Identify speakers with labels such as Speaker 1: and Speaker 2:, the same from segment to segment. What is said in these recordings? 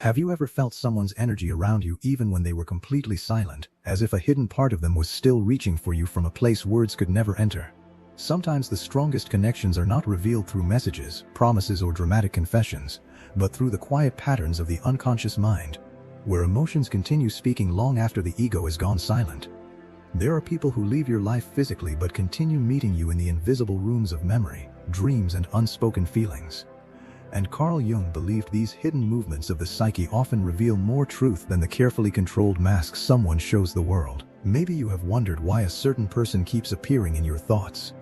Speaker 1: Have you ever felt someone's energy around you even when they were completely silent, as if a hidden part of them was still reaching for you from a place words could never enter? Sometimes the strongest connections are not revealed through messages, promises, or dramatic confessions, but through the quiet patterns of the unconscious mind, where emotions continue speaking long after the ego has gone silent. There are people who leave your life physically but continue meeting you in the invisible rooms of memory, dreams, and unspoken feelings. And Carl Jung believed these hidden movements of the psyche often reveal more truth than the carefully controlled masks someone shows the world. Maybe you have wondered why a certain person keeps appearing in your thoughts,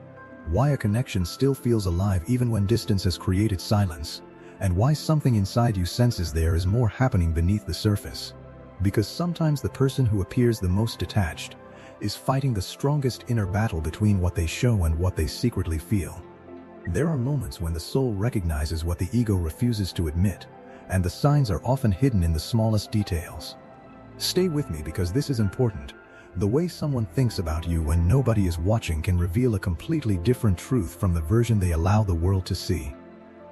Speaker 1: why a connection still feels alive even when distance has created silence, and why something inside you senses there is more happening beneath the surface. Because sometimes the person who appears the most detached is fighting the strongest inner battle between what they show and what they secretly feel. There are moments when the soul recognizes what the ego refuses to admit, and the signs are often hidden in the smallest details. Stay with me because this is important. The way someone thinks about you when nobody is watching can reveal a completely different truth from the version they allow the world to see.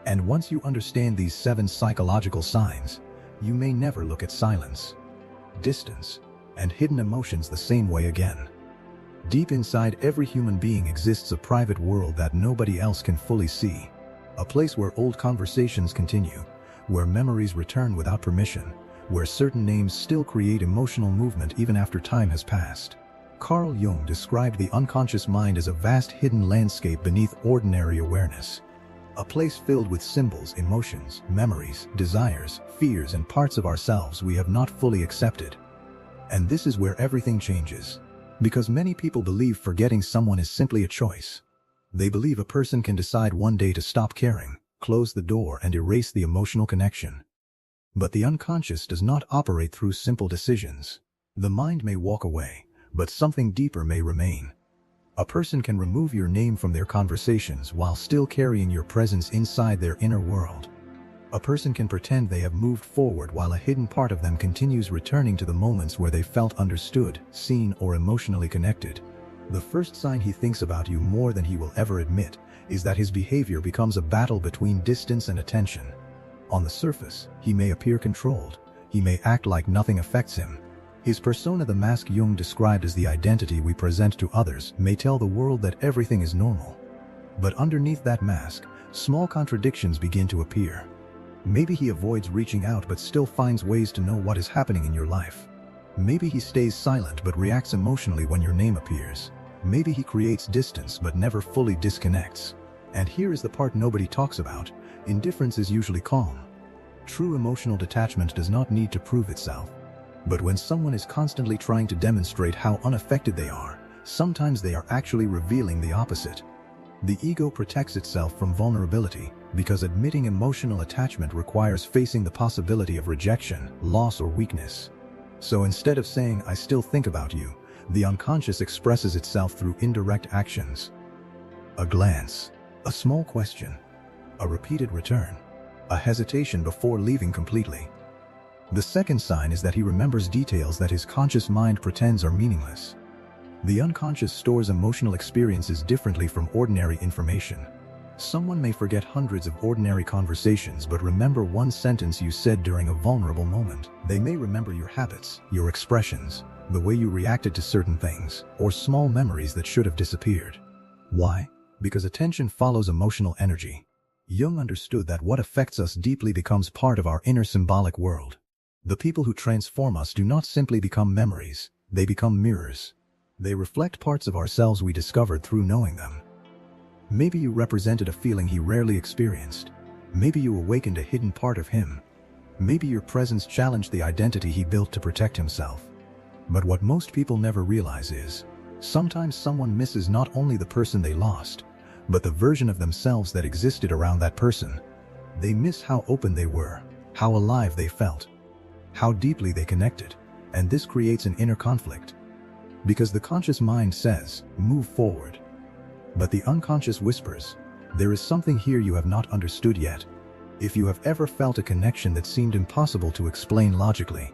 Speaker 1: And once you understand these 7 psychological signs, you may never look at silence, distance, and hidden emotions the same way again. Deep inside every human being exists a private world that nobody else can fully see. A place where old conversations continue, where memories return without permission, where certain names still create emotional movement even after time has passed. Carl Jung described the unconscious mind as a vast hidden landscape beneath ordinary awareness. A place filled with symbols, emotions, memories, desires, fears, and parts of ourselves we have not fully accepted. And this is where everything changes. Because many people believe forgetting someone is simply a choice. They believe a person can decide one day to stop caring, close the door, and erase the emotional connection. But the unconscious does not operate through simple decisions. The mind may walk away, but something deeper may remain. A person can remove your name from their conversations while still carrying your presence inside their inner world. A person can pretend they have moved forward while a hidden part of them continues returning to the moments where they felt understood, seen, or emotionally connected. The first sign he thinks about you more than he will ever admit is that his behavior becomes a battle between distance and attention. On the surface, he may appear controlled. He may act like nothing affects him. His persona, the mask Jung described as the identity we present to others, may tell the world that everything is normal. But underneath that mask, small contradictions begin to appear. Maybe he avoids reaching out but still finds ways to know what is happening in your life. Maybe he stays silent but reacts emotionally when your name appears. Maybe he creates distance but never fully disconnects. And here is the part nobody talks about. Indifference is usually calm. True emotional detachment does not need to prove itself. But when someone is constantly trying to demonstrate how unaffected they are, sometimes they are actually revealing the opposite. The ego protects itself from vulnerability because admitting emotional attachment requires facing the possibility of rejection, loss, or weakness. So instead of saying, "I still think about you," the unconscious expresses itself through indirect actions. A glance, a small question, a repeated return, a hesitation before leaving completely. The second sign is that he remembers details that his conscious mind pretends are meaningless. The unconscious stores emotional experiences differently from ordinary information. Someone may forget hundreds of ordinary conversations but remember one sentence you said during a vulnerable moment. They may remember your habits, your expressions, the way you reacted to certain things, or small memories that should have disappeared. Why? Because attention follows emotional energy. Jung understood that what affects us deeply becomes part of our inner symbolic world. The people who transform us do not simply become memories, they become mirrors. They reflect parts of ourselves we discovered through knowing them. Maybe you represented a feeling he rarely experienced. Maybe you awakened a hidden part of him. Maybe your presence challenged the identity he built to protect himself. But what most people never realize is, sometimes someone misses not only the person they lost, but the version of themselves that existed around that person. They miss how open they were, how alive they felt, how deeply they connected, and this creates an inner conflict. Because the conscious mind says, "Move forward." But the unconscious whispers, "There is something here you have not understood yet." If you have ever felt a connection that seemed impossible to explain logically,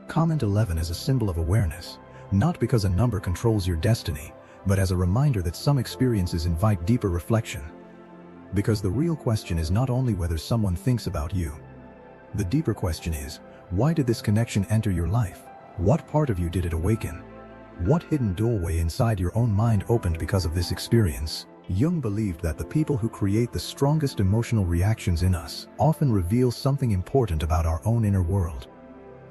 Speaker 1: comment 11 as a symbol of awareness, not because a number controls your destiny, but as a reminder that some experiences invite deeper reflection. Because the real question is not only whether someone thinks about you. The deeper question is, Why did this connection enter your life? What part of you did it awaken? What hidden doorway inside your own mind opened because of this experience? Jung believed that the people who create the strongest emotional reactions in us often reveal something important about our own inner world.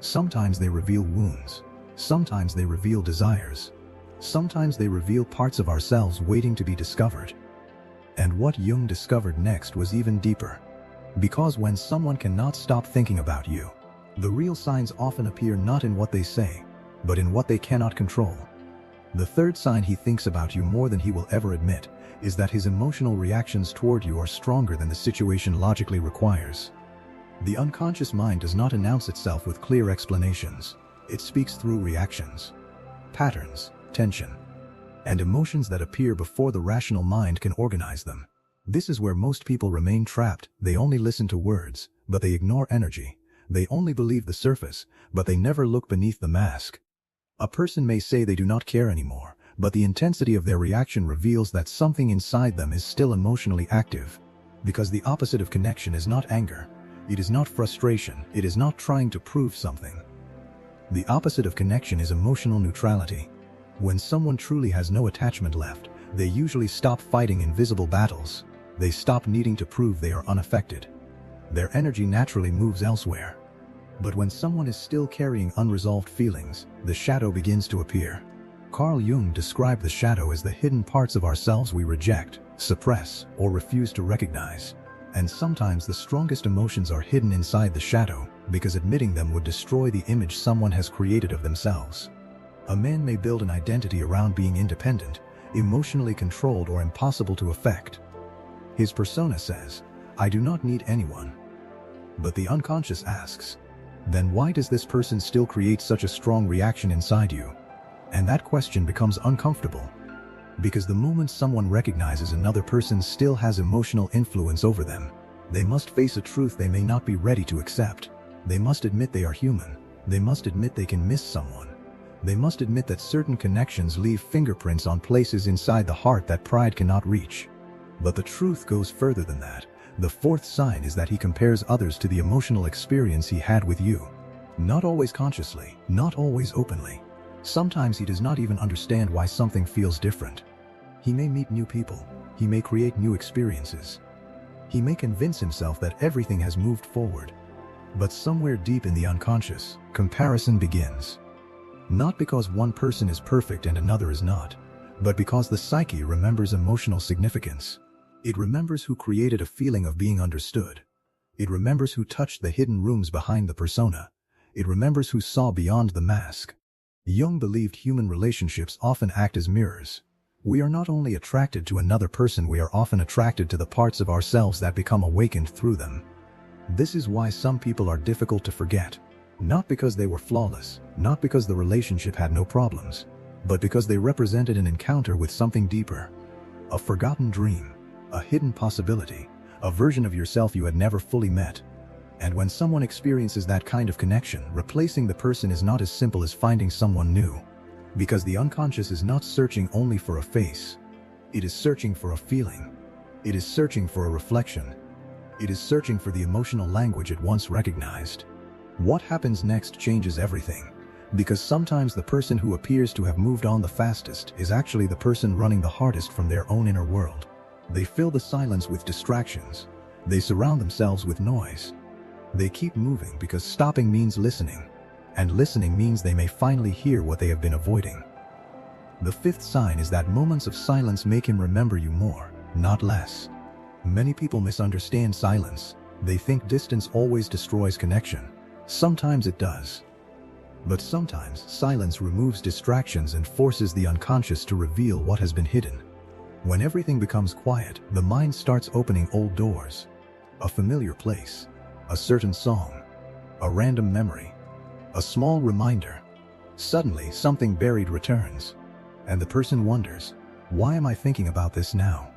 Speaker 1: Sometimes they reveal wounds. Sometimes they reveal desires. Sometimes they reveal parts of ourselves waiting to be discovered. And what Jung discovered next was even deeper. Because when someone cannot stop thinking about you, the real signs often appear not in what they say, but in what they cannot control. The third sign he thinks about you more than he will ever admit is that his emotional reactions toward you are stronger than the situation logically requires. The unconscious mind does not announce itself with clear explanations. It speaks through reactions, patterns, tension, and emotions that appear before the rational mind can organize them. This is where most people remain trapped. They only listen to words, but they ignore energy. They only believe the surface, but they never look beneath the mask. A person may say they do not care anymore, but the intensity of their reaction reveals that something inside them is still emotionally active. Because the opposite of connection is not anger. It is not frustration. It is not trying to prove something. The opposite of connection is emotional neutrality. When someone truly has no attachment left, they usually stop fighting invisible battles. They stop needing to prove they are unaffected. Their energy naturally moves elsewhere. But when someone is still carrying unresolved feelings, the shadow begins to appear. Carl Jung described the shadow as the hidden parts of ourselves we reject, suppress, or refuse to recognize. And sometimes the strongest emotions are hidden inside the shadow, because admitting them would destroy the image someone has created of themselves. A man may build an identity around being independent, emotionally controlled, or impossible to affect. His persona says, "I do not need anyone." But the unconscious asks, then why does this person still create such a strong reaction inside you? And that question becomes uncomfortable. Because the moment someone recognizes another person still has emotional influence over them, they must face a truth they may not be ready to accept. They must admit they are human. They must admit they can miss someone. They must admit that certain connections leave fingerprints on places inside the heart that pride cannot reach. But the truth goes further than that. The fourth sign is that he compares others to the emotional experience he had with you. Not always consciously, not always openly. Sometimes he does not even understand why something feels different. He may meet new people. He may create new experiences. He may convince himself that everything has moved forward. But somewhere deep in the unconscious, comparison begins. Not because one person is perfect and another is not, but because the psyche remembers emotional significance. It remembers who created a feeling of being understood. It remembers who touched the hidden rooms behind the persona. It remembers who saw beyond the mask. Jung believed human relationships often act as mirrors. We are not only attracted to another person, we are often attracted to the parts of ourselves that become awakened through them. This is why some people are difficult to forget. Not because they were flawless, not because the relationship had no problems, but because they represented an encounter with something deeper. A forgotten dream, a hidden possibility, a version of yourself you had never fully met. And when someone experiences that kind of connection, replacing the person is not as simple as finding someone new. Because the unconscious is not searching only for a face. It is searching for a feeling. It is searching for a reflection. It is searching for the emotional language it once recognized. What happens next changes everything. Because sometimes the person who appears to have moved on the fastest is actually the person running the hardest from their own inner world. They fill the silence with distractions. They surround themselves with noise. They keep moving because stopping means listening. And listening means they may finally hear what they have been avoiding. The fifth sign is that moments of silence make him remember you more, not less. Many people misunderstand silence. They think distance always destroys connection. Sometimes it does. But sometimes silence removes distractions and forces the unconscious to reveal what has been hidden. When everything becomes quiet, the mind starts opening old doors. A familiar place, a certain song, a random memory, a small reminder. Suddenly, something buried returns, and the person wonders, why am I thinking about this now?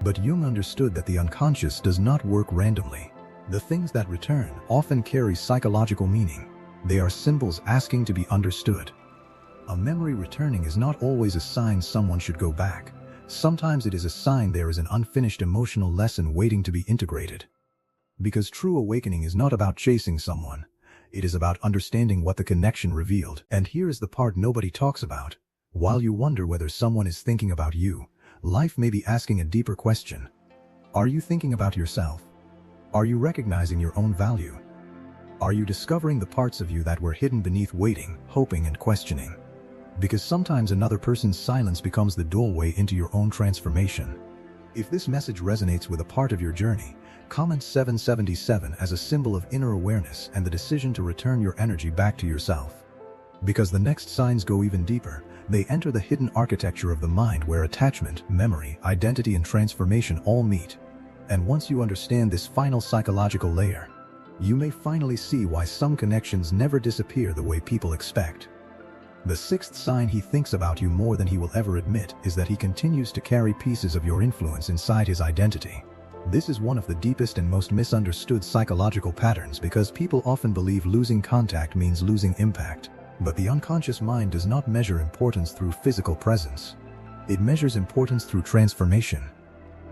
Speaker 1: But Jung understood that the unconscious does not work randomly. The things that return often carry psychological meaning. They are symbols asking to be understood. A memory returning is not always a sign someone should go back. Sometimes it is a sign there is an unfinished emotional lesson waiting to be integrated. Because true awakening is not about chasing someone. It is about understanding what the connection revealed. And here is the part nobody talks about. While you wonder whether someone is thinking about you, life may be asking a deeper question. Are you thinking about yourself? Are you recognizing your own value? Are you discovering the parts of you that were hidden beneath waiting, hoping, and questioning? Because sometimes another person's silence becomes the doorway into your own transformation. If this message resonates with a part of your journey, comment 777 as a symbol of inner awareness and the decision to return your energy back to yourself. Because the next signs go even deeper. They enter the hidden architecture of the mind where attachment, memory, identity, and transformation all meet. And once you understand this final psychological layer, you may finally see why some connections never disappear the way people expect. The sixth sign he thinks about you more than he will ever admit is that he continues to carry pieces of your influence inside his identity. This is one of the deepest and most misunderstood psychological patterns because people often believe losing contact means losing impact. But the unconscious mind does not measure importance through physical presence. It measures importance through transformation.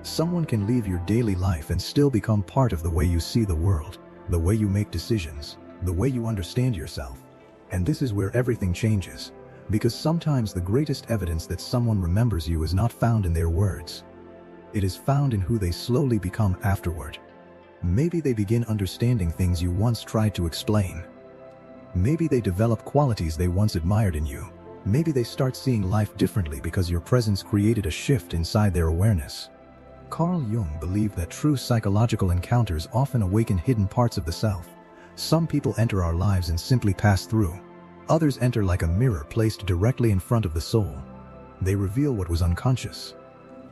Speaker 1: Someone can leave your daily life and still become part of the way you see the world, the way you make decisions, the way you understand yourself. And this is where everything changes, because sometimes the greatest evidence that someone remembers you is not found in their words. It is found in who they slowly become afterward. Maybe they begin understanding things you once tried to explain. Maybe they develop qualities they once admired in you. Maybe they start seeing life differently because your presence created a shift inside their awareness. Carl Jung believed that true psychological encounters often awaken hidden parts of the self. Some people enter our lives and simply pass through. Others enter like a mirror placed directly in front of the soul. They reveal what was unconscious.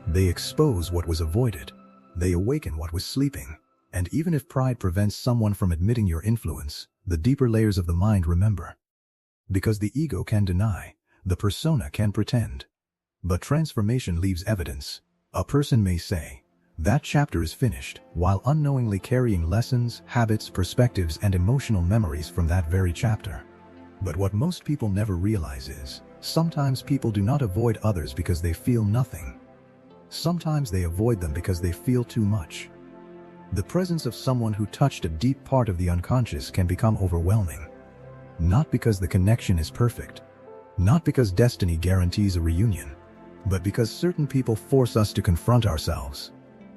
Speaker 1: They expose what was avoided. They awaken what was sleeping. And even if pride prevents someone from admitting your influence, the deeper layers of the mind remember. Because the ego can deny, the persona can pretend. But transformation leaves evidence. A person may say, "That chapter is finished," while unknowingly carrying lessons, habits, perspectives, and emotional memories from that very chapter. But what most people never realize is, sometimes people do not avoid others because they feel nothing. Sometimes they avoid them because they feel too much. The presence of someone who touched a deep part of the unconscious can become overwhelming. Not because the connection is perfect, not because destiny guarantees a reunion, but because certain people force us to confront ourselves.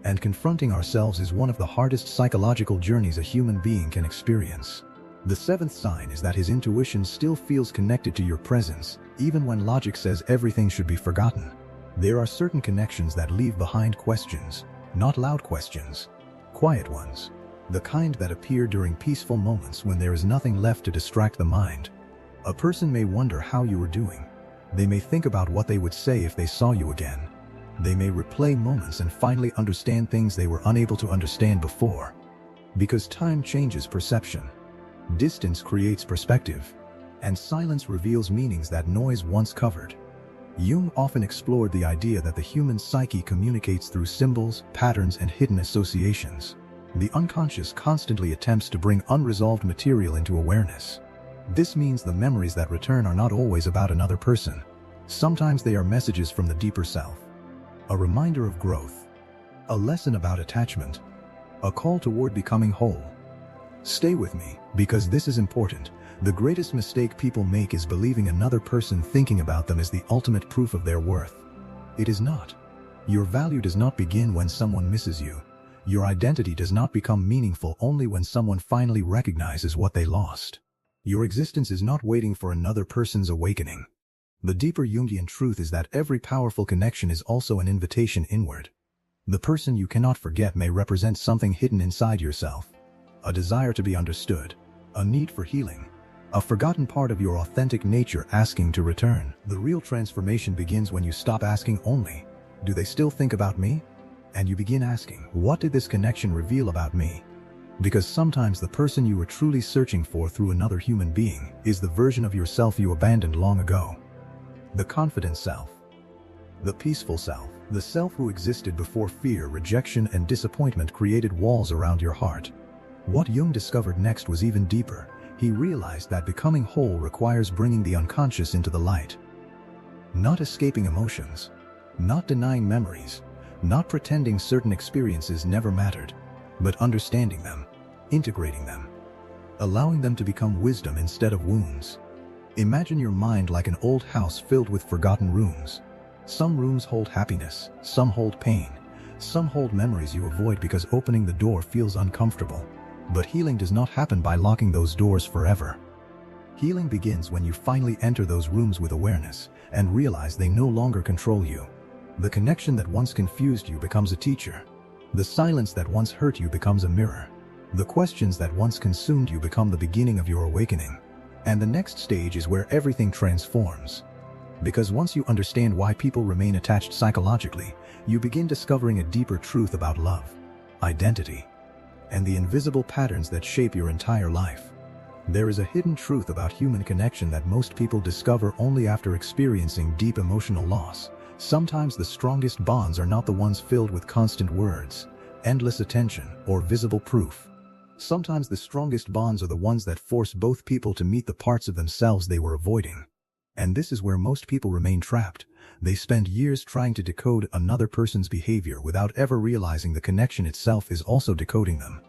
Speaker 1: And confronting ourselves is one of the hardest psychological journeys a human being can experience. The seventh sign is that his intuition still feels connected to your presence, even when logic says everything should be forgotten. There are certain connections that leave behind questions, not loud questions. Quiet ones, the kind that appear during peaceful moments when there is nothing left to distract the mind. A person may wonder how you are doing. They may think about what they would say if they saw you again. They may replay moments and finally understand things they were unable to understand before. Because time changes perception. Distance creates perspective. And silence reveals meanings that noise once covered. Jung often explored the idea that the human psyche communicates through symbols, patterns, and hidden associations. The unconscious constantly attempts to bring unresolved material into awareness. This means the memories that return are not always about another person. Sometimes they are messages from the deeper self. A reminder of growth. A lesson about attachment. A call toward becoming whole. Stay with me, because this is important. The greatest mistake people make is believing another person thinking about them is the ultimate proof of their worth. It is not. Your value does not begin when someone misses you. Your identity does not become meaningful only when someone finally recognizes what they lost. Your existence is not waiting for another person's awakening. The deeper Jungian truth is that every powerful connection is also an invitation inward. The person you cannot forget may represent something hidden inside yourself. A desire to be understood. A need for healing. A forgotten part of your authentic nature asking to return. The real transformation begins when you stop asking only, "Do they still think about me?" And you begin asking, "What did this connection reveal about me?" Because sometimes the person you were truly searching for through another human being is the version of yourself you abandoned long ago. The confident self. The peaceful self. The self who existed before fear, rejection, and disappointment created walls around your heart. What Jung discovered next was even deeper. He realized that becoming whole requires bringing the unconscious into the light. Not escaping emotions. Not denying memories. Not pretending certain experiences never mattered. But understanding them. integrating them, allowing them to become wisdom instead of wounds. Imagine your mind like an old house filled with forgotten rooms. Some rooms hold happiness, some hold pain, some hold memories you avoid because opening the door feels uncomfortable. But healing does not happen by locking those doors forever. Healing begins when you finally enter those rooms with awareness and realize they no longer control you. The connection that once confused you becomes a teacher. The silence that once hurt you becomes a mirror. The questions that once consumed you become the beginning of your awakening. And the next stage is where everything transforms. Because once you understand why people remain attached psychologically, you begin discovering a deeper truth about love, identity, and the invisible patterns that shape your entire life. There is a hidden truth about human connection that most people discover only after experiencing deep emotional loss. Sometimes the strongest bonds are not the ones filled with constant words, endless attention, or visible proof. Sometimes the strongest bonds are the ones that force both people to meet the parts of themselves they were avoiding. And this is where most people remain trapped. They spend years trying to decode another person's behavior without ever realizing the connection itself is also decoding them.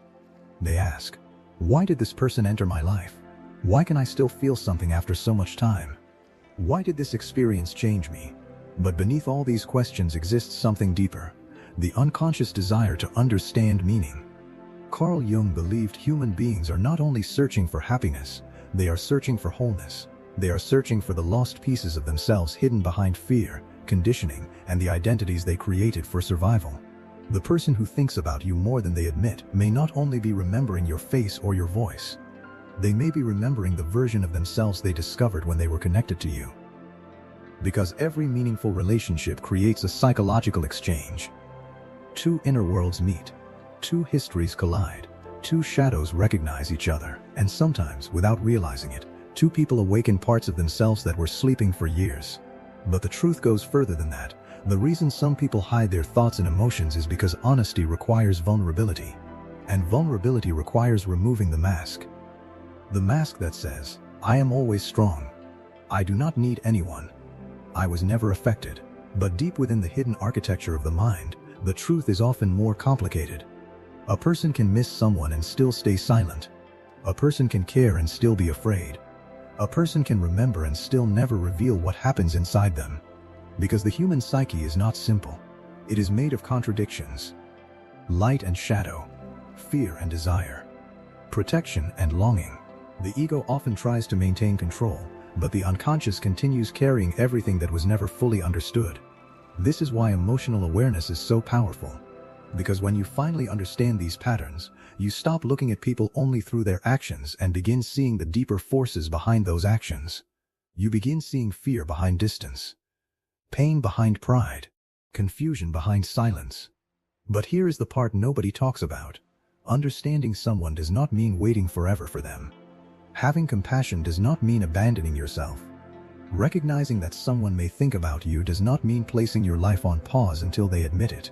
Speaker 1: They ask, why did this person enter my life? Why can I still feel something after so much time? Why did this experience change me? But beneath all these questions exists something deeper, the unconscious desire to understand meaning. Carl Jung believed human beings are not only searching for happiness, they are searching for wholeness. They are searching for the lost pieces of themselves hidden behind fear, conditioning, and the identities they created for survival. The person who thinks about you more than they admit may not only be remembering your face or your voice. They may be remembering the version of themselves they discovered when they were connected to you. Because every meaningful relationship creates a psychological exchange. Two inner worlds meet. Two histories collide. Two shadows recognize each other, and sometimes, without realizing it, two people awaken parts of themselves that were sleeping for years. But the truth goes further than that. The reason some people hide their thoughts and emotions is because honesty requires vulnerability. And vulnerability requires removing the mask. The mask that says, I am always strong. I do not need anyone. I was never affected. But deep within the hidden architecture of the mind, the truth is often more complicated. A person can miss someone and still stay silent. A person can care and still be afraid. A person can remember and still never reveal what happens inside them. Because the human psyche is not simple. It is made of contradictions. Light and shadow. Fear and desire. Protection and longing. The ego often tries to maintain control, but the unconscious continues carrying everything that was never fully understood. This is why emotional awareness is so powerful. Because when you finally understand these patterns, you stop looking at people only through their actions and begin seeing the deeper forces behind those actions. You begin seeing fear behind distance, pain behind pride, confusion behind silence. But here is the part nobody talks about. Understanding someone does not mean waiting forever for them. Having compassion does not mean abandoning yourself. Recognizing that someone may think about you does not mean placing your life on pause until they admit it.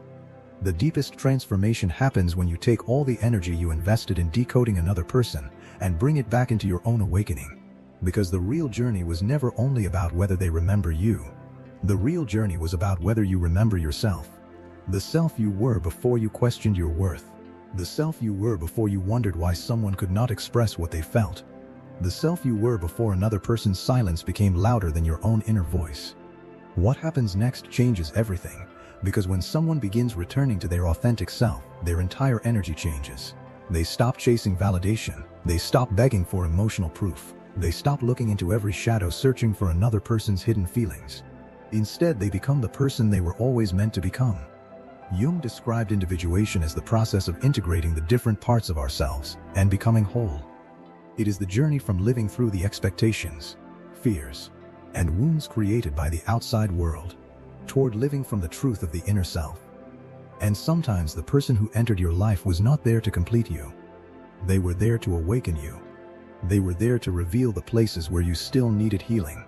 Speaker 1: The deepest transformation happens when you take all the energy you invested in decoding another person and bring it back into your own awakening. Because the real journey was never only about whether they remember you. The real journey was about whether you remember yourself. The self you were before you questioned your worth. The self you were before you wondered why someone could not express what they felt. The self you were before another person's silence became louder than your own inner voice. What happens next changes everything. Because when someone begins returning to their authentic self, their entire energy changes. They stop chasing validation. They stop begging for emotional proof. They stop looking into every shadow searching for another person's hidden feelings. Instead, they become the person they were always meant to become. Jung described individuation as the process of integrating the different parts of ourselves and becoming whole. It is the journey from living through the expectations, fears, and wounds created by the outside world, toward living from the truth of the inner self. And sometimes the person who entered your life was not there to complete you. They were there to awaken you. They were there to reveal the places where you still needed healing.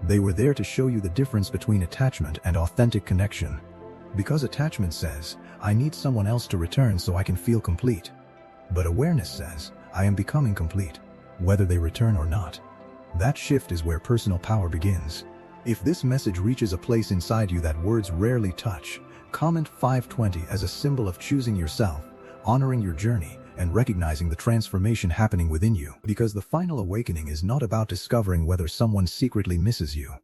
Speaker 1: They were there to show you the difference between attachment and authentic connection. Because attachment says, I need someone else to return so I can feel complete. But awareness says, I am becoming complete, whether they return or not. That shift is where personal power begins. If this message reaches a place inside you that words rarely touch, comment 520 as a symbol of choosing yourself, honoring your journey, and recognizing the transformation happening within you. Because the final awakening is not about discovering whether someone secretly misses you.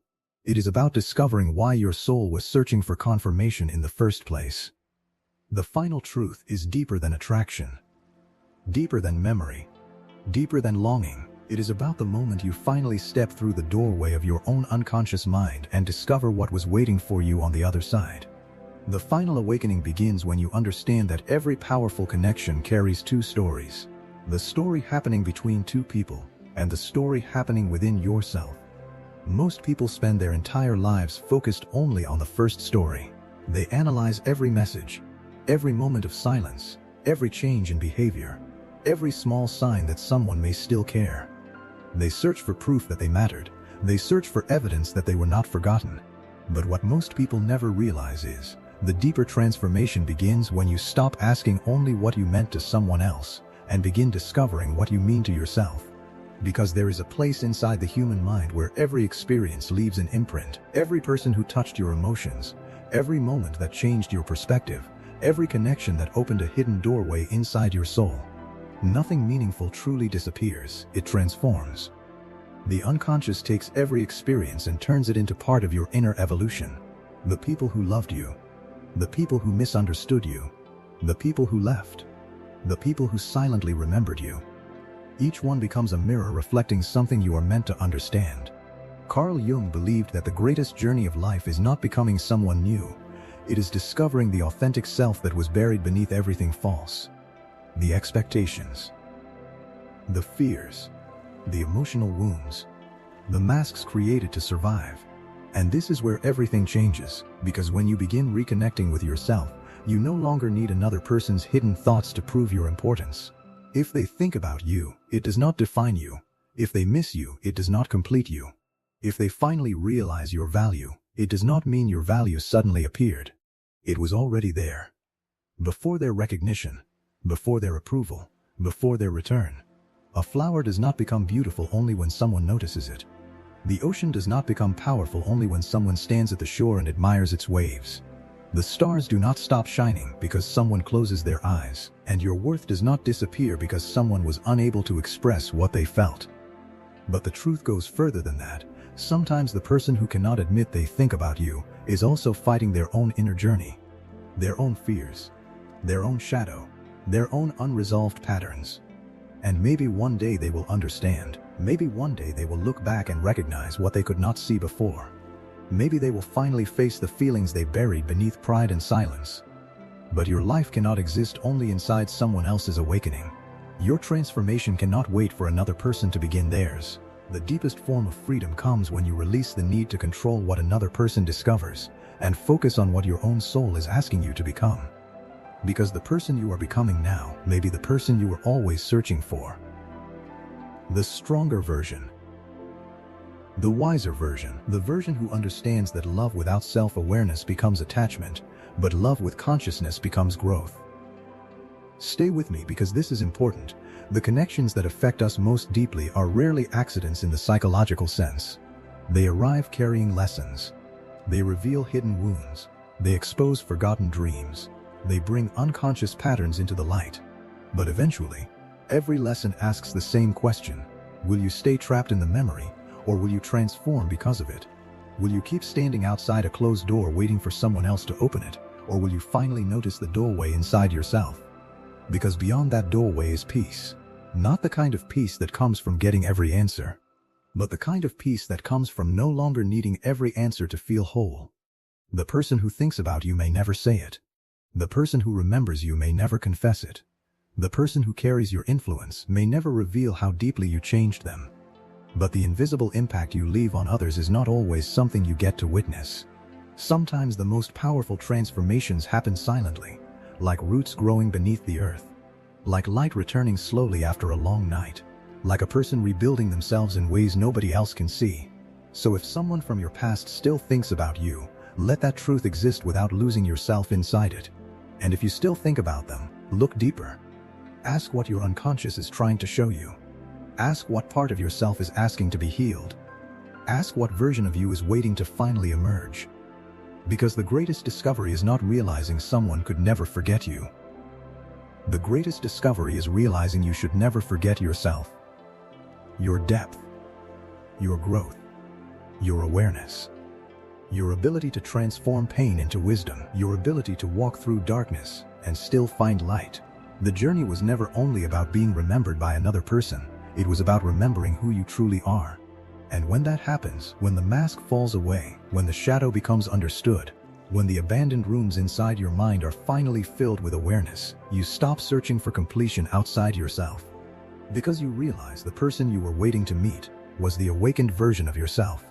Speaker 1: It is about discovering why your soul was searching for confirmation in the first place. The final truth is deeper than attraction, deeper than memory, deeper than longing. It is about the moment you finally step through the doorway of your own unconscious mind and discover what was waiting for you on the other side. The final awakening begins when you understand that every powerful connection carries two stories. The story happening between two people, and the story happening within yourself. Most people spend their entire lives focused only on the first story. They analyze every message, every moment of silence, every change in behavior, every small sign that someone may still care. They search for proof that they mattered. They search for evidence that they were not forgotten. But what most people never realize is, the deeper transformation begins when you stop asking only what you meant to someone else, and begin discovering what you mean to yourself. Because there is a place inside the human mind where every experience leaves an imprint. Every person who touched your emotions, every moment that changed your perspective, every connection that opened a hidden doorway inside your soul. Nothing meaningful truly disappears, it transforms. The unconscious takes every experience and turns it into part of your inner evolution. The people who loved you, the people who misunderstood you, the people who left, the people who silently remembered you. Each one becomes a mirror reflecting something you are meant to understand. Carl Jung believed that the greatest journey of life is not becoming someone new. It is discovering the authentic self that was buried beneath everything false. The expectations, the fears, the emotional wounds, the masks created to survive. And this is where everything changes, because when you begin reconnecting with yourself, you no longer need another person's hidden thoughts to prove your importance. If they think about you, it does not define you. If they miss you, it does not complete you. If they finally realize your value, it does not mean your value suddenly appeared. It was already there. Before their recognition, before their approval, before their return. A flower does not become beautiful only when someone notices it. The ocean does not become powerful only when someone stands at the shore and admires its waves. The stars do not stop shining because someone closes their eyes, and your worth does not disappear because someone was unable to express what they felt. But the truth goes further than that. Sometimes the person who cannot admit they think about you is also fighting their own inner journey, their own fears, their own shadow, their own unresolved patterns. And maybe one day they will understand. Maybe one day they will look back and recognize what they could not see before. Maybe they will finally face the feelings they buried beneath pride and silence. But your life cannot exist only inside someone else's awakening. Your transformation cannot wait for another person to begin theirs. The deepest form of freedom comes when you release the need to control what another person discovers and focus on what your own soul is asking you to become. Because the person you are becoming now may be the person you were always searching for. The stronger version. The wiser version. The version who understands that love without self-awareness becomes attachment, but love with consciousness becomes growth. Stay with me because this is important. The connections that affect us most deeply are rarely accidents in the psychological sense. They arrive carrying lessons. They reveal hidden wounds. They expose forgotten dreams. They bring unconscious patterns into the light. But eventually, every lesson asks the same question. Will you stay trapped in the memory, or will you transform because of it? Will you keep standing outside a closed door waiting for someone else to open it, or will you finally notice the doorway inside yourself? Because beyond that doorway is peace. Not the kind of peace that comes from getting every answer, but the kind of peace that comes from no longer needing every answer to feel whole. The person who thinks about you may never say it. The person who remembers you may never confess it. The person who carries your influence may never reveal how deeply you changed them. But the invisible impact you leave on others is not always something you get to witness. Sometimes the most powerful transformations happen silently, like roots growing beneath the earth, like light returning slowly after a long night, like a person rebuilding themselves in ways nobody else can see. So if someone from your past still thinks about you, let that truth exist without losing yourself inside it. And if you still think about them, look deeper. Ask what your unconscious is trying to show you. Ask what part of yourself is asking to be healed. Ask what version of you is waiting to finally emerge. Because the greatest discovery is not realizing someone could never forget you. The greatest discovery is realizing you should never forget yourself, your depth, your growth, your awareness, your ability to transform pain into wisdom, your ability to walk through darkness and still find light. The journey was never only about being remembered by another person, it was about remembering who you truly are. And when that happens, when the mask falls away, when the shadow becomes understood, when the abandoned rooms inside your mind are finally filled with awareness, you stop searching for completion outside yourself. Because you realize the person you were waiting to meet was the awakened version of yourself.